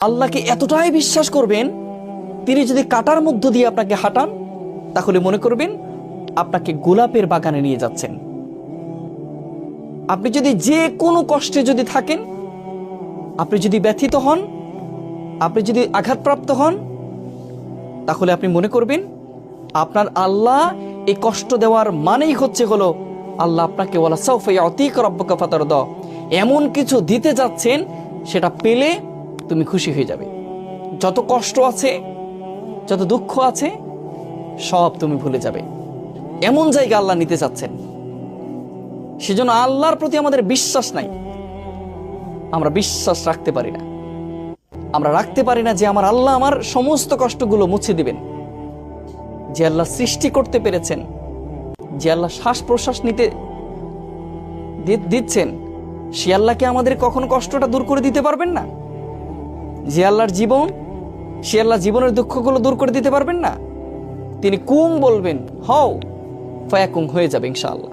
আল্লাহকে এতটাই বিশ্বাস করবেন, তিনি যদি কাঁটার মধ্য দিয়ে আপনাকে হাঁটান, তাহলে মনে করবেন আপনাকে গোলাপের বাগানে নিয়ে যাচ্ছেন। আপনি যদি যে কোনো কষ্টে যদি থাকেন, আপনি যদি ব্যথিত হন, আপনি যদি আঘাতপ্রাপ্ত হন, তাহলে আপনি মনে করবেন আপনার আল্লাহ এই কষ্ট দেওয়ার মানেই হলো আল্লাহ আপনাকে ওয়ালা সাউফা ইয়াতিকা রাব্বুকা ফাতারদা, এমন কিছু দিতে যাচ্ছেন সেটা পেলে তুমি খুশি হয়ে যাবে। যত কষ্ট আছে, যত দুঃখ আছে, সব তুমি ভুলে যাবে। এমন জায়গা আল্লাহ নিতে চাচ্ছেন। সেজন্য আল্লাহর প্রতি আমাদের বিশ্বাস নাই, আমরা বিশ্বাস রাখতে পারি না। আমরা রাখতে পারি না যে আমার আল্লাহ আমার সমস্ত কষ্টগুলো মুছে দিবেন। যে আল্লাহ সৃষ্টি করতে পেরেছেন, যে আল্লাহ শ্বাস প্রশ্বাস নিতে দিচ্ছেন, সে আল্লাহকে আমাদের কখনো কষ্টটা দূর করে দিতে পারবেন না? যে আল্লাহর জীবন, সে আল্লাহ জীবনের দুঃখগুলো দূর করে দিতে পারবেন না? তিনি কুম বলবেন, হও, ফায়াকুম, হয়ে যাবে ইনশাআল্লাহ।